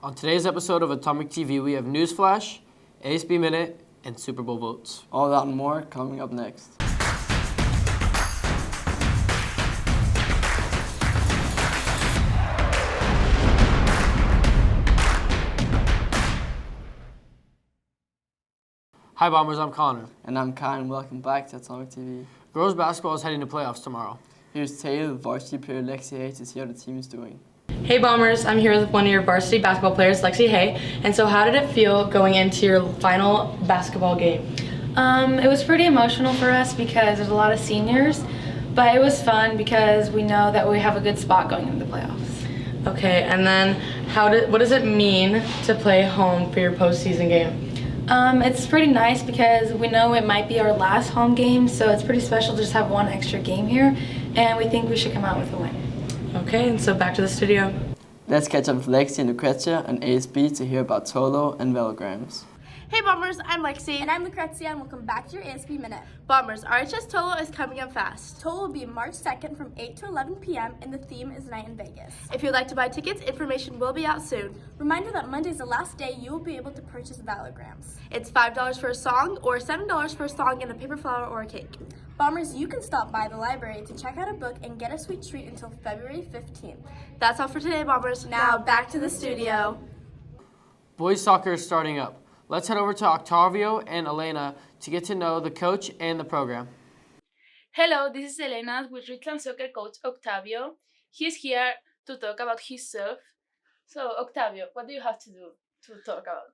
On today's episode of Atomic TV, we have Newsflash, ASB Minute, and Super Bowl votes. All that and more coming up next. Hi Bombers, I'm Connor. And I'm Kai, and welcome back to Atomic TV. Girls basketball is heading to playoffs tomorrow. Here's Taylor, varsity player Lexi Hay, to see how the team is doing. Hey Bombers, I'm here with one of your varsity basketball players, Lexi Hay. And so how did it feel going into your final basketball game? It was pretty emotional for us because there's a lot of seniors, but it was fun because we know that we have a good spot going into the playoffs. Okay, and then what does it mean to play home for your postseason game? It's pretty nice because we know it might be our last home game, so it's pretty special to just have one extra game here, and we think we should come out with a win. Okay, and so back to the studio. Let's catch up with Lexi and Lucrezia and ASB to hear about Tolo and velograms. Hey Bombers, I'm Lexi. And I'm Lucrezia, and welcome back to your ASB Minute. Bombers, RHS Tolo is coming up fast. Tolo will be March 2nd from 8 to 11 p.m. and the theme is Night in Vegas. If you'd like to buy tickets, information will be out soon. Reminder that Monday is the last day you will be able to purchase velograms. It's $5 for a song or $7 for a song and a paper flower or a cake. Bombers, you can stop by the library to check out a book and get a sweet treat until February 15th. That's all for today, Bombers. Now back to the studio. Boys soccer is starting up. Let's head over to Octavio and Elena to get to know the coach and the program. Hello, this is Elena with Richland Soccer coach Octavio. He's here to talk about himself. So, Octavio, what do you have to do to talk about?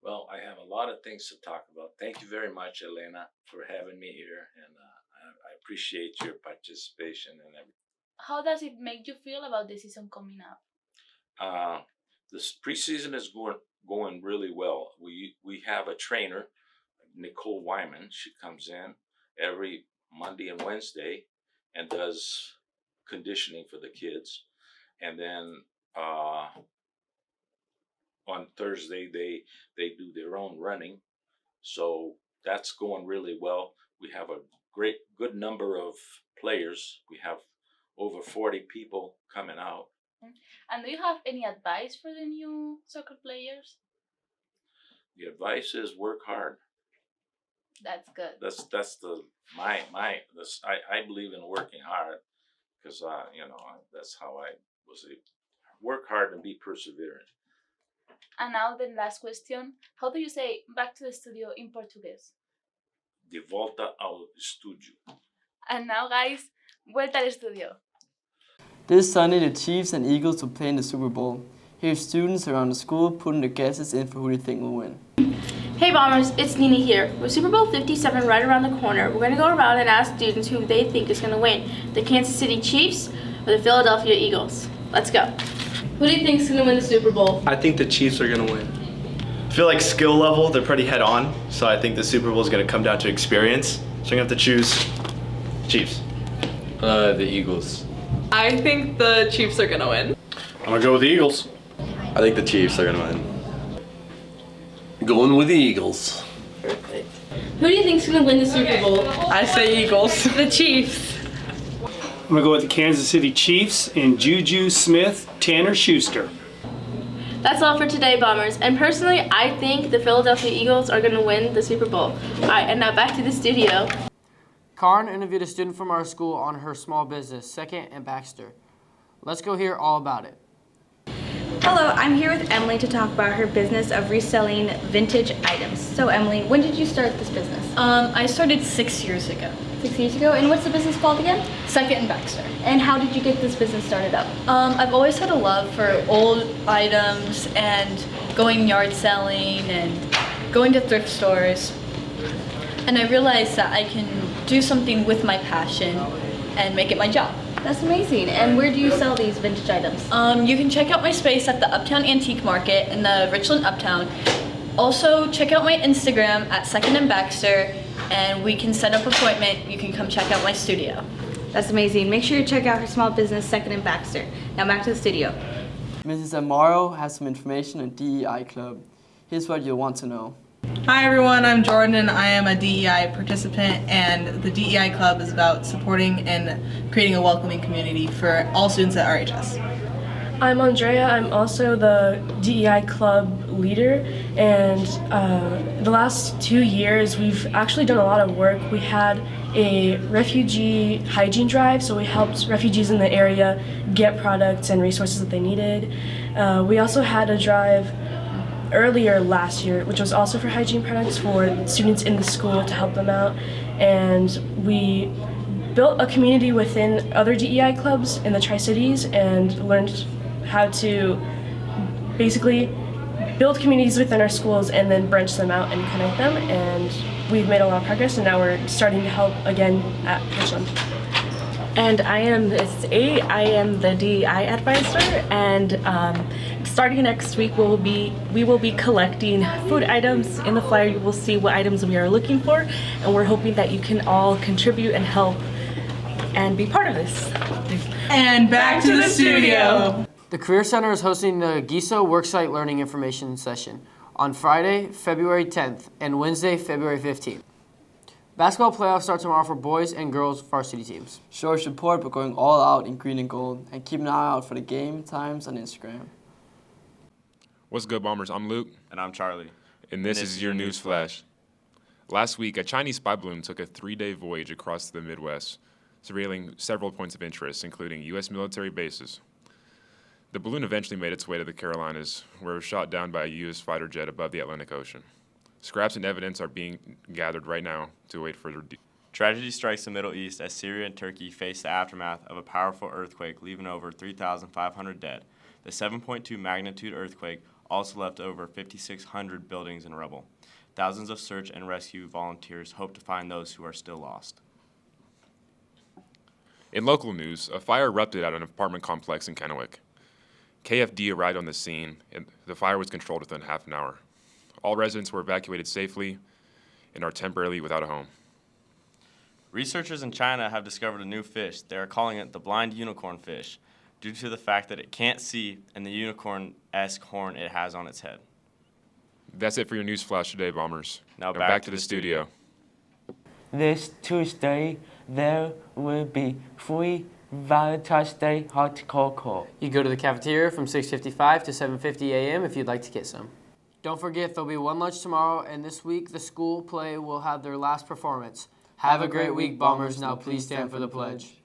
Well, I have a lot of things to talk about. Thank you very much, Elena, for having me here, and I appreciate your participation and everything. How does it make you feel about the season coming up? This preseason is going really well. We have a trainer, Nicole Wyman. She comes in every Monday and Wednesday and does conditioning for the kids, and then on Thursday they do their own running. So that's going really well. We have a good number of players. We have over 40 people coming out. And do you have any advice for the new soccer players? The advice is work hard. That's good. I believe in working hard because that's how I was able to work hard and be perseverant. And now the last question. How do you say back to the studio in Portuguese? De volta ao estúdio. And now guys, vuelta al estudio. This Sunday, the Chiefs and Eagles will play in the Super Bowl. Here's students around the school putting their guesses in for who they think will win. Hey Bombers, it's Nina here. With Super Bowl 57 right around the corner, we're going to go around and ask students who they think is going to win. The Kansas City Chiefs or the Philadelphia Eagles. Let's go. Who do you think is going to win the Super Bowl? I think the Chiefs are going to win. I feel like skill level, they're pretty head on, so I think the Super Bowl is going to come down to experience. So I'm going to have to choose Chiefs. The Eagles. I think the Chiefs are going to win. I'm going to go with the Eagles. I think the Chiefs are going to win. Going with the Eagles. Perfect. Who do you think is going to win the Super Bowl? I say Eagles. The Chiefs. I'm going to go with the Kansas City Chiefs and Juju Smith-Tanner Schuster. That's all for today, Bombers. And personally, I think the Philadelphia Eagles are going to win the Super Bowl. All right, and now back to the studio. Karen interviewed a student from our school on her small business, Second and Baxter. Let's go hear all about it. Hello, I'm here with Emily to talk about her business of reselling vintage items. So Emily, when did you start this business? I started 6 years ago. 6 years ago? And what's the business called again? Second and Baxter. And how did you get this business started up? I've always had a love for old items and going yard selling and going to thrift stores. And I realized that I can do something with my passion and make it my job. That's amazing. And where do you sell these vintage items? You can check out my space at the Uptown Antique Market in the Richland Uptown. Also, check out my Instagram at Second and Baxter, and we can set up an appointment. You can come check out my studio. That's amazing. Make sure you check out her small business, Second and Baxter. Now back to the studio. Mrs. Amaro has some information on DEI Club. Here's what you'll want to know. Hi everyone, I'm Jordan and I am a DEI participant, and the DEI Club is about supporting and creating a welcoming community for all students at RHS. I'm Andrea. I'm also the DEI club leader, and the last 2 years we've actually done a lot of work. We had a refugee hygiene drive, so we helped refugees in the area get products and resources that they needed. We also had a drive earlier last year, which was also for hygiene products for students in the school to help them out, and we built a community within other DEI clubs in the Tri-Cities and learned how to basically build communities within our schools and then branch them out and connect them, and we've made a lot of progress, and now we're starting to help again at Richland. And I am Miss A. I am the DEI advisor, and starting next week we will be collecting food items. In the flyer you will see what items we are looking for, and we're hoping that you can all contribute and help and be part of this. And back to the studio. The Career Center is hosting the GISO Worksite Learning Information Session on Friday, February 10th and Wednesday, February 15th. Basketball playoffs start tomorrow for boys and girls varsity teams. Show our support by going all out in green and gold, and keep an eye out for the game times on Instagram. What's good, Bombers? I'm Luke. And I'm Charlie. And this is your news flash. Last week, a Chinese spy balloon took a 3-day voyage across the Midwest, surveilling several points of interest, including U.S. military bases. The balloon eventually made its way to the Carolinas, where it was shot down by a U.S. fighter jet above the Atlantic Ocean. Scraps and evidence are being gathered right now to await further. Tragedy strikes the Middle East as Syria and Turkey face the aftermath of a powerful earthquake, leaving over 3,500 dead. The 7.2 magnitude earthquake also left over 5,600 buildings in rubble. Thousands of search and rescue volunteers hope to find those who are still lost. In local news, a fire erupted at an apartment complex in Kennewick. KFD arrived on the scene, and the fire was controlled within half an hour. All residents were evacuated safely and are temporarily without a home. Researchers in China have discovered a new fish. They are calling it the blind unicorn fish, due to the fact that it can't see and the unicorn-esque horn it has on its head. That's it for your news flash today, Bombers. Now back to the studio. This Tuesday, there will be free Valentine's Day hot cocoa. You go to the cafeteria from 6:55 to 7:50 a.m. if you'd like to get some. Don't forget, there'll be one lunch tomorrow, and this week the school play will have their last performance. Have a great week, Bombers. Now please stand for the pledge.